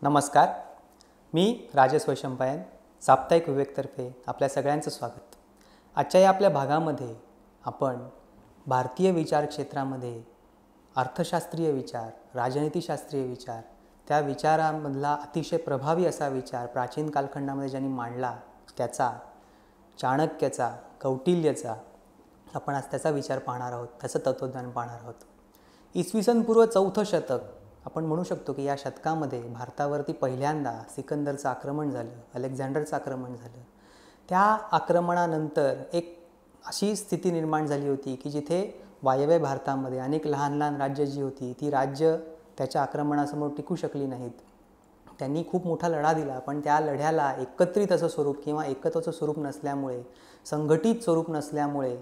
नमस्कार, मी राजेश वैशंपायन साप्ताहिक विवेकतर्फे आपल्या सगळ्यांचं स्वागत. आजच्या या आपल्या भागामध्ये आपण भारतीय विचार क्षेत्रामध्ये अर्थशास्त्रीय विचार, राजनीतिशास्त्रीय विचार, त्या विचारामधला अतिशय प्रभावी असा विचार प्राचीन कालखंडामध्ये ज्यांनी मांडला त्याचा, चाणक्याचा, कौटिल्यचा, आपण आज त्याचा विचार पाहणार आहोत, त्याचं तत्त्वज्ञान पाहणार आहोत. इसवी सन पूर्व 4थं शतक आपण म्हणू शकतो की या शतकामध्ये भारतावरती पहिल्यांदा सिकंदरचं आक्रमण झालं, अलेक्झांडरचं आक्रमण झालं. त्या आक्रमणानंतर एक अशी स्थिती निर्माण झाली होती की जिथे वायव्य भारतामध्ये अनेक लहान लहान राज्य जी होती ती राज्य त्याच्या आक्रमणासमोर टिकू शकली नाहीत. त्यांनी खूप मोठा लढा दिला, पण त्या लढ्याला एकत्रित असं स्वरूप किंवा एकत्वाचं स्वरूप नसल्यामुळे, संघटित स्वरूप नसल्यामुळे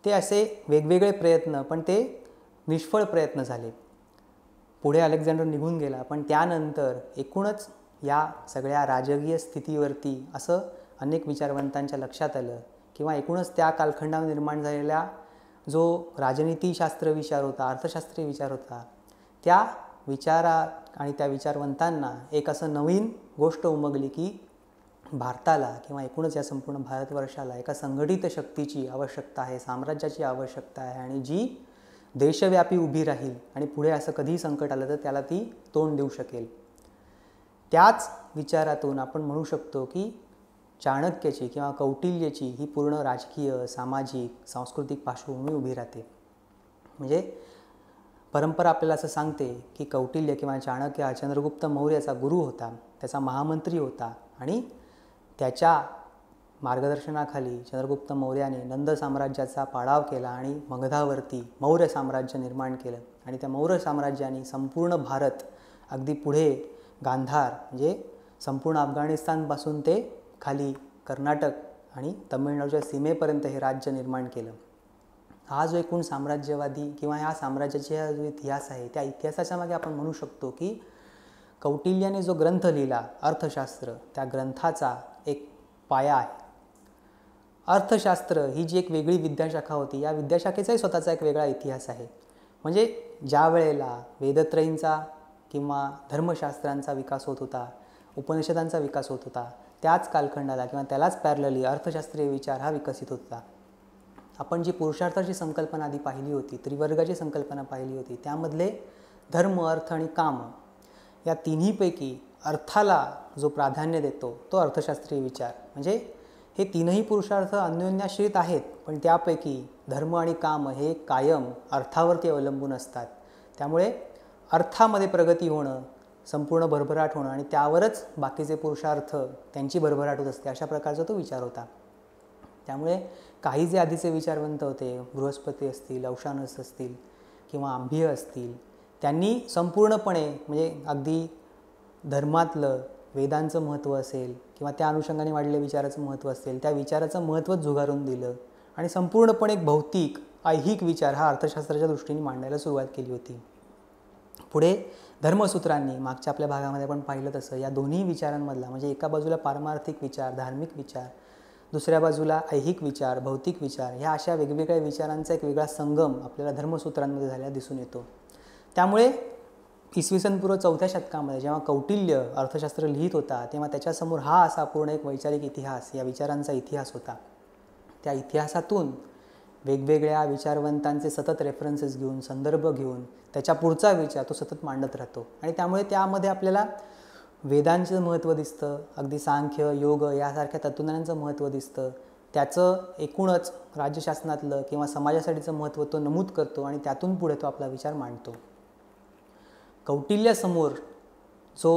ते असे वेगवेगळे प्रयत्न, पण ते निष्फळ प्रयत्न झाले. पुढे अलेक्झांडर निघून गेला, पण त्यानंतर एकूणच या सगळ्या राजकीय स्थितीवरती असं अनेक विचारवंतांच्या लक्षात आलं किंवा एकूणच त्या कालखंडामध्ये निर्माण झालेला जो राजनीतिशास्त्र विचार होता, अर्थशास्त्रीय विचार होता, त्या विचारात आणि त्या विचारवंतांना एक असं नवीन गोष्ट उमगली की भारताला किंवा एकूणच या संपूर्ण भारतवर्षाला एका संघटित शक्तीची आवश्यकता आहे, साम्राज्याची आवश्यकता आहे, आणि जी देशव्यापी उभी राहील आणि पुढे असं कधीही संकट आलं तर त्याला ती तोंड देऊ शकेल. त्याच विचारातून आपण म्हणू शकतो की चाणक्याची किंवा कौटिल्यची ही पूर्ण राजकीय, सामाजिक, सांस्कृतिक पार्श्वभूमी उभी राहते. म्हणजे परंपरा आपल्याला असं सांगते की कौटिल्य किंवा चाणक्य हा चंद्रगुप्त मौर्याचा गुरु होता, त्याचा महामंत्री होता, आणि त्याच्या मार्गदर्शनाखाली चंद्रगुप्त मौर्याने नंद साम्राज्याचा पाडाव केला आणि मगधावरती मौर्य साम्राज्य निर्माण केलं. आणि त्या मौर्य साम्राज्याने संपूर्ण भारत, अगदी पुढे गांधार म्हणजे संपूर्ण अफगाणिस्तानपासून ते खाली कर्नाटक आणि तमिळनाडूच्या सीमेपर्यंत हे राज्य निर्माण केलं. हा जो एकूण साम्राज्यवादी किंवा ह्या साम्राज्याचा जो इतिहास आहे, त्या इतिहासाच्या मागे आपण म्हणू शकतो की कौटिल्याने जो ग्रंथ लिहिला अर्थशास्त्र, त्या ग्रंथाचा एक पाया आहे. अर्थशास्त्र ही जी एक वेगळी विद्याशाखा होती, या विद्याशाखेचाही स्वतःचा एक वेगळा इतिहास आहे. म्हणजे ज्या वेळेला वेदत्रयींचा किंवा धर्मशास्त्रांचा विकास होत होता, उपनिषदांचा विकास होत होता, त्याच कालखंडाला किंवा त्यालाच पॅरलली अर्थशास्त्रीय विचार हा विकसित होता. आपण जी पुरुषार्थाची संकल्पना आधी पाहिली होती, त्रिवर्गाची संकल्पना पाहिली होती, त्यामधले धर्म, अर्थ आणि काम या तिन्हीपैकी अर्थाला जो प्राधान्य देतो तो अर्थशास्त्रीय विचार. म्हणजे हे तीनही पुरुषार्थ अन्योन्याश्रित आहेत, पण त्यापैकी धर्म आणि काम हे कायम अर्थावरती अवलंबून असतात. त्यामुळे अर्थामध्ये प्रगती होणं, संपूर्ण भरभराट होणं आणि त्यावरच बाकीचे पुरुषार्थ त्यांची भरभराट होत असते, अशा प्रकारचा तो विचार होता. त्यामुळे काही जे आधीचे विचारवंत होते, बृहस्पती असतील, औशानस असतील किंवा आंभीय असतील, त्यांनी संपूर्णपणे म्हणजे अगदी धर्मातलं वेदांचं महत्त्व असेल किंवा त्या अनुषंगाने वाढलेल्या विचाराचं महत्त्व असेल, त्या विचाराचं महत्त्वच झुगारून दिलं आणि संपूर्णपणे एक भौतिक, ऐहिक विचार हा अर्थशास्त्राच्या दृष्टीने मांडायला सुरुवात केली होती. पुढे धर्मसूत्रांनी, मागच्या आपल्या भागामध्ये आपण पाहिलं तसं, या दोन्ही विचारांमधला म्हणजे एका बाजूला पारमार्थिक विचार, धार्मिक विचार, दुसऱ्या बाजूला ऐहिक विचार, भौतिक विचार, ह्या अशा वेगवेगळ्या विचारांचा एक वेगळा संगम आपल्याला धर्मसूत्रांमध्ये झालेला दिसून येतो. त्यामुळे इसवी सन पूर्व 4थ्या शतकामध्ये जेव्हा कौटिल्य अर्थशास्त्र लिहित होता, तेव्हा त्याच्यासमोर हा असा पूर्ण एक वैचारिक इतिहास, या विचारांचा इतिहास होता. त्या इतिहासातून वेगवेगळ्या विचारवंतांचे सतत रेफरन्सेस घेऊन, संदर्भ घेऊन त्याच्या पुढचा विचार तो सतत मांडत राहतो. आणि त्यामुळे त्यामध्ये आपल्याला वेदांचं महत्त्व दिसतं, अगदी सांख्य, योग यासारख्या तत्त्वज्ञानांचं महत्त्व दिसतं. त्याचं एकूणच राज्यशासनातलं किंवा समाजासाठीचं महत्त्व तो नमूद करतो आणि त्यातून पुढे तो आपला विचार मांडतो. कौटिल्यासमोर जो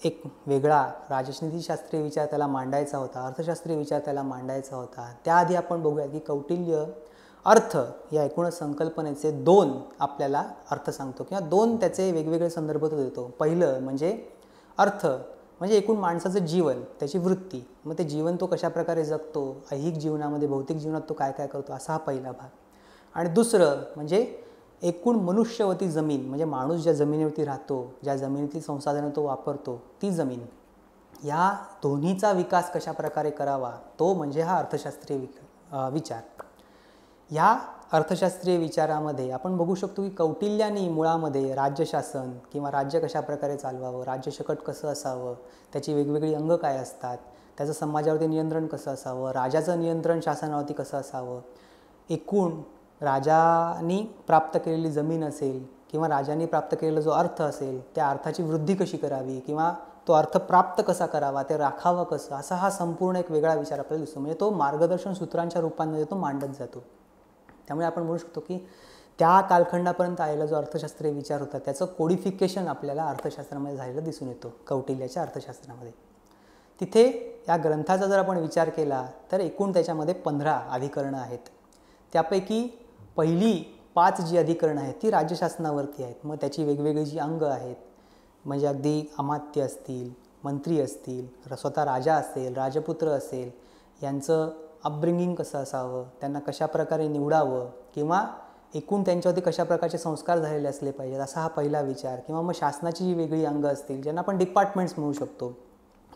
एक वेगळा राजनीतिशास्त्रीय विचार त्याला मांडायचा होता, अर्थशास्त्रीय विचार त्याला मांडायचा होता, त्याआधी आपण बघूया की कौटिल्य अर्थ या एकूणच संकल्पनेचे दोन आपल्याला अर्थ सांगतो किंवा दोन त्याचे वेगवेगळे संदर्भ तो देतो. पहिलं म्हणजे अर्थ म्हणजे एकूण माणसाचं जीवन, त्याची वृत्ती, मग ते जीवन तो कशा प्रकारे जगतो, ऐहिक जीवनामध्ये, भौतिक जीवनात तो काय काय करतो, असा हा पहिला भाग. आणि दुसरं म्हणजे एकूण मनुष्यवती जमीन, म्हणजे माणूस ज्या जमिनीवरती राहतो, ज्या जमिनीतील संसाधनं तो वापरतो, ती जमीन, या दोन्हीचा विकास कशा प्रकारे करावा, तो म्हणजे हा अर्थशास्त्रीय विचार. ह्या अर्थशास्त्रीय विचारामध्ये आपण बघू शकतो की कौटिल्याने मुळामध्ये राज्यशासन किंवा राज्य कशा प्रकारे चालवावं, राज्यशकट कसं असावं, त्याची वेगवेगळी अंग काय असतात, त्याचं समाजावरती नियंत्रण कसं असावं, राजाचं नियंत्रण शासनावरती कसं असावं, एकूण राजांनी प्राप्त केलेली जमीन असेल किंवा राजांनी प्राप्त केलेला जो अर्थ असेल त्या अर्थाची वृद्धी कशी करावी किंवा तो अर्थ प्राप्त कसा करावा, ते राखावं कसं, असा हा संपूर्ण एक वेगळा विचार आपल्याला दिसतो. म्हणजे तो मार्गदर्शन सूत्रांच्या रूपांमध्ये तो मांडत जातो. त्यामुळे आपण म्हणू शकतो की त्या कालखंडापर्यंत आलेला जो अर्थशास्त्रीय विचार होता त्याचं कोडिफिकेशन आपल्याला अर्थशास्त्रामध्ये झालेलं दिसून येतो, कौटिल्याच्या अर्थशास्त्रामध्ये. तिथे या ग्रंथाचा जर आपण विचार केला तर एकूण त्याच्यामध्ये 15 अधिकरणं आहेत. त्यापैकी पहिली 5 जी अधिकरणं आहेत ती राज्यशासनावरती आहेत. मग त्याची वेगवेगळी जी अंग आहेत, म्हणजे अगदी अमात्य असतील, मंत्री असतील, स्वतः राजा असेल, राजपुत्र असेल, यांचं अपब्रिंगिंग कसं असावं, त्यांना कशा प्रकारे निवडावं किंवा एकूण त्यांच्यावरती कशा प्रकारचे संस्कार झालेले असले पाहिजेत, असा हा पहिला विचार. किंवा मग शासनाची जी वेगळी अंग असतील ज्यांना आपण डिपार्टमेंट्स म्हणू शकतो,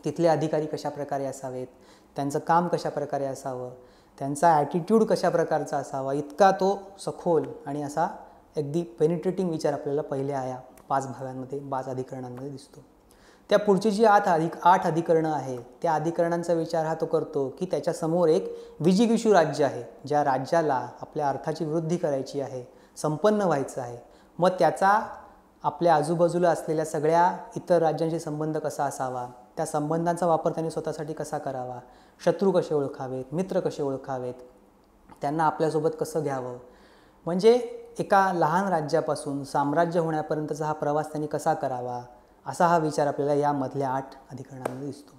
तिथले अधिकारी कशा प्रकारे असावेत, त्यांचं काम कशा प्रकारे असावं, त्यांचा ॲटिट्यूड कशा प्रकारचा असावा, इतका तो सखोल आणि असा अगदी पेनिट्रेटिंग विचार आपल्याला पहिल्या या 5 भागांमध्ये 5 अधिकरणांमध्ये दिसतो. त्या पुढची जी 8 अधिकरणं आहे त्या अधिकरणांचा विचार हा तो करतो की त्याच्यासमोर एक विजिगीषू राज्य आहे, ज्या राज्याला आपल्या अर्थाची वृद्धी करायची आहे, संपन्न व्हायचं आहे. मग त्याचा आपल्या आजूबाजूला असलेल्या सगळ्या इतर राज्यांशी संबंध कसा असावा, त्या संबंधांचा वापर त्यांनी स्वतःसाठी कसा करावा, शत्रू कसे ओळखावेत, मित्र कसे ओळखावेत, त्यांना आपल्यासोबत कसं घ्यावं, म्हणजे एका लहान राज्यापासून साम्राज्य होण्यापर्यंतचा हा प्रवास त्यांनी कसा करावा, असा हा विचार आपल्याला यामधल्या 8 अधिकरणांमध्ये दिसतो.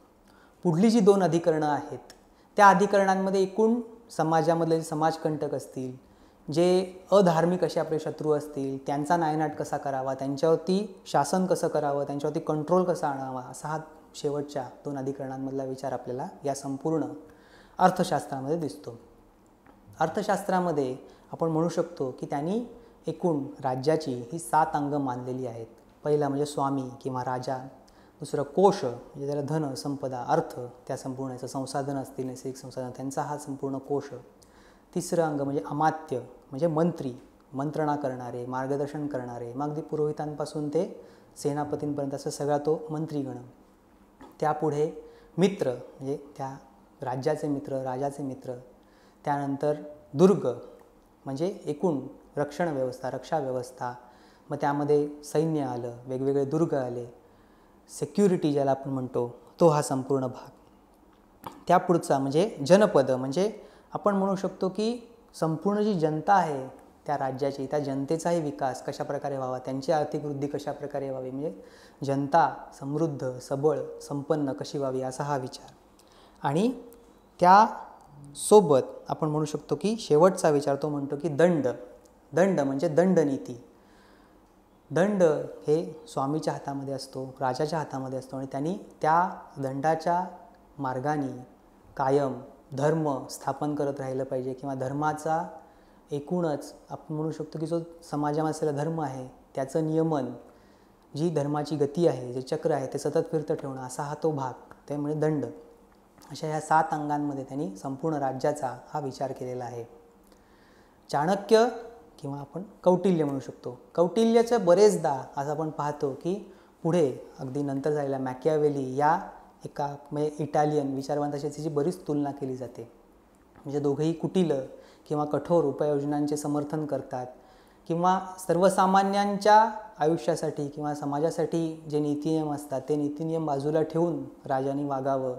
पुढली जी 2 अधिकरणं आहेत त्या अधिकरणांमध्ये एकूण समाजामधले जे समाजकंटक असतील, जे अधार्मिक असे आपले शत्रू असतील, त्यांचा नायनाट कसा करावा, त्यांच्यावरती शासन कसं करावं, त्यांच्यावरती कंट्रोल कसा आणावा, असा हा शेवटच्या 2 अधिकरणांमधला विचार आपल्याला या संपूर्ण अर्थशास्त्रामध्ये दिसतो. अर्थशास्त्रामध्ये आपण म्हणू शकतो की त्यांनी एकूण राज्याची ही 7 अंग मानलेली आहेत. पहिला म्हणजे स्वामी किंवा राजा, दुसरं कोश म्हणजे त्याला धन, संपदा, अर्थ, त्या संपूर्ण याचं संसाधन असतील, नैसर्गिक संसाधन, त्यांचा हा संपूर्ण कोश. तिसरं अंग म्हणजे अमात्य म्हणजे मंत्री, मंत्रणा करणारे, मार्गदर्शन करणारे, मग अगदी पुरोहितांपासून ते सेनापतींपर्यंत असं सगळा तो मंत्रीगण. त्यापुढे मित्र म्हणजे त्या राज्याचे मित्र, राजाचे मित्र. त्यानंतर दुर्ग म्हणजे एकूण रक्षण व्यवस्था, रक्षा व्यवस्था, मग त्यामध्ये सैन्य आलं, वेगवेगळे दुर्ग आले, सिक्युरिटी ज्याला आपण म्हणतो तो हा संपूर्ण भाग. त्यापुढचा म्हणजे जनपद, म्हणजे आपण म्हणू शकतो की संपूर्ण जी जनता आहे त्या राज्याची, त्या जनतेचाही विकास कशा प्रकारे व्हावा, त्यांची आर्थिक वृद्धी कशा प्रकारे व्हावी, म्हणजे जनता समृद्ध, सबळ, संपन्न कशी व्हावी, असा हा विचार. आणि त्यासोबत आपण म्हणू शकतो की शेवटचा विचार तो म्हणतो की दंड म्हणजे दंडनीती. दंड हे स्वामीच्या हातामध्ये असतो, राजाच्या हातामध्ये असतो आणि त्यांनी त्या दंडाच्या मार्गाने कायम धर्म स्थापन करत राहिलं पाहिजे किंवा धर्माचा एकूणच आपण म्हणू शकतो की जो समाजामध्ये असलेला धर्म आहे त्याचं नियमन, जी धर्माची गती आहे, जे चक्र आहे ते सतत फिरतं ठेवणं, असा हा तो भाग. त्यामुळे दंड अशा ह्या 7 अंगांमध्ये त्यांनी संपूर्ण राज्याचा हा विचार केलेला आहे. चाणक्य किंवा आपण कौटिल्य म्हणू शकतो. कौटिल्याचं बरेचदा असं आपण पाहतो की पुढे अगदी नंतर झालेल्या मॅकियावेली या एका म्हणजे इटालियन विचारवंताशी त्याची बरीच तुलना केली जाते. म्हणजे दोघेही कुटिल किंवा कठोर उपाययोजनांचे समर्थन करतात किंवा सर्वसामान्यांच्या आयुष्यासाठी किंवा समाजासाठी जे नीतिनियम असतात ते नीतिनियम बाजूला ठेवून राजांनी वागावं,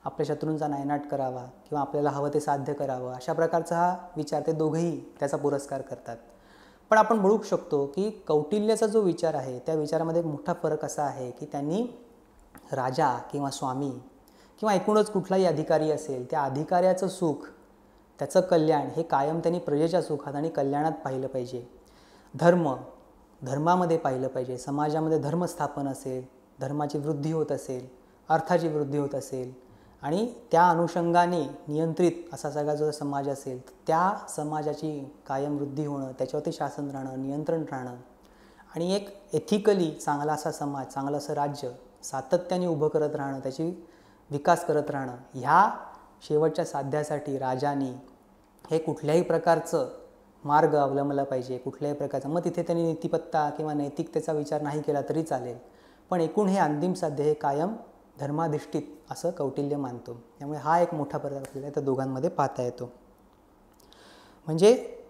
आपल्या शत्रूंचा नायनाट करावा किंवा आपल्याला हवं ते साध्य करावं, अशा प्रकारचा हा विचार ते दोघेही त्याचा पुरस्कार करतात. पण आपण बघू शकतो की कौटिल्याचा जो विचार आहे त्या विचारामध्ये एक मोठा फरक असा आहे की त्यांनी राजा किंवा स्वामी किंवा एकूणच कुठलाही अधिकारी असेल त्या अधिकाऱ्याचं सुख, त्याचं कल्याण हे कायम त्यांनी प्रजेच्या सुखात आणि कल्याणात पाहिलं पाहिजे. धर्मामध्ये पाहिलं पाहिजे, समाजामध्ये धर्म स्थापन असेल, धर्माची वृद्धी होत असेल, अर्थाची वृद्धी होत असेल आणि त्या अनुषंगाने नियंत्रित असा सगळा जो समाज असेल त्या समाजाची कायम वृद्धी होणं, त्याच्यावरती शासन राहणं, नियंत्रण राहणं आणि एक एथिकली चांगला असा समाज, चांगलं असं राज्य सातत्याने उभं करत राहणं, त्याची विकास करत राहणं, ह्या शेवटच्या साध्यासाठी राजांनी हे कुठल्याही प्रकारचं मार्ग अवलंबला पाहिजे कुठल्याही प्रकारचा, मग तिथे त्यांनी नीतिपत्ता किंवा नैतिकतेचा विचार नाही केला तरी चालेल, पण एकूण हे अंतिम साध्य हे कायम धर्माधिष्ठित असं कौटिल्य मानतो. त्यामुळे हा एक मोठा फरक आपल्याला त्या दोघांमध्ये पाहता येतो. म्हणजे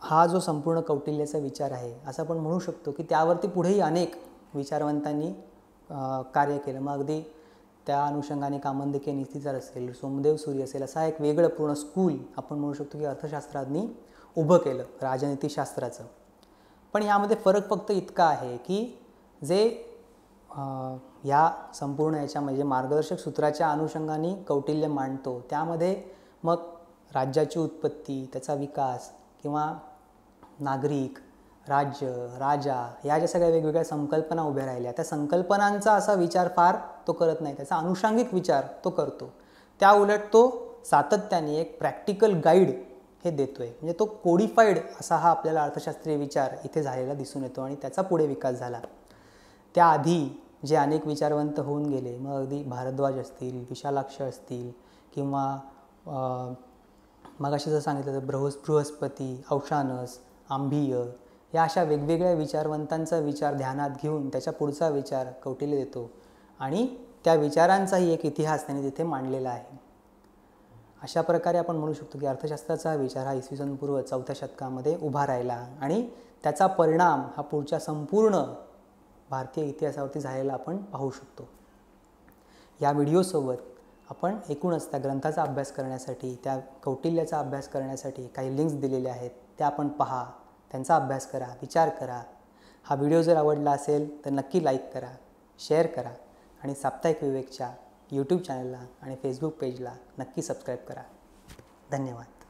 हा जो संपूर्ण कौटिल्याचा विचार आहे असं आपण म्हणू शकतो की त्यावरती पुढेही अनेक विचारवंतांनी कार्य केलं. मग अगदी त्या अनुषंगाने कामंदिके नीतीचार असेल, सोमदेव सूरी असेल, असा एक वेगळं पूर्ण स्कूल आपण म्हणू शकतो की अर्थशास्त्रांनी उभं केलं राजनीतिशास्त्राचं. पण यामध्ये फरक फक्त इतका आहे की जे या संपूर्ण याच्या म्हणजे मार्गदर्शक सूत्राच्या अनुषंगाने कौटिल्य मांडतो त्यामध्ये मग राज्याची उत्पत्ती, त्याचा विकास किंवा नागरिक, राज्य, राजा या ज्या सगळ्या वेगवेगळ्या संकल्पना उभ्या राहिल्या त्या संकल्पनांचा असा विचार फार तो करत नाही, त्याचा अनुषंगिक विचार तो करतो. त्या उलट तो सातत्याने एक प्रॅक्टिकल गाईड हे देतोय. म्हणजे तो कोडिफाईड असा हा आपल्याला अर्थशास्त्रीय विचार इथे झालेला दिसून येतो आणि त्याचा पुढे विकास झाला. त्याआधी जे अनेक विचारवंत होऊन गेले, मग अगदी भारद्वाज असतील, विशालाक्ष असतील किंवा मगाशी जर सांगितलं तर बृहस्पती, औशानस, आंभीय या अशा वेगवेगळ्या विचारवंतांचा विचार ध्यानात घेऊन त्याच्या पुढचा विचार कौटिल्य देतो आणि त्या विचारांचाही एक इतिहास त्यांनी तिथे मांडलेला आहे. अशा प्रकारे आपण म्हणू शकतो की अर्थशास्त्राचा विचार हा इसवी सन पूर्व 4थ्या शतकामध्ये उभा राहिला आणि त्याचा परिणाम हा पुढच्या संपूर्ण भारतीय इतिहासावरती झालेला आपण पाहू शकतो. या व्हिडिओसोबत आपण एकूणच त्या ग्रंथाचा अभ्यास करण्यासाठी, त्या कौटिल्याचा अभ्यास करण्यासाठी काही लिंक्स दिलेल्या आहेत, त्या आपण पहा, त्यांचा अभ्यास करा, विचार करा. हा व्हिडिओ जर आवडला असेल तर नक्की लाईक करा, शेअर करा आणि साप्ताहिक विवेकच्या यूट्यूब चॅनलला आणि फेसबुक पेजला नक्की सबस्क्राईब करा. धन्यवाद.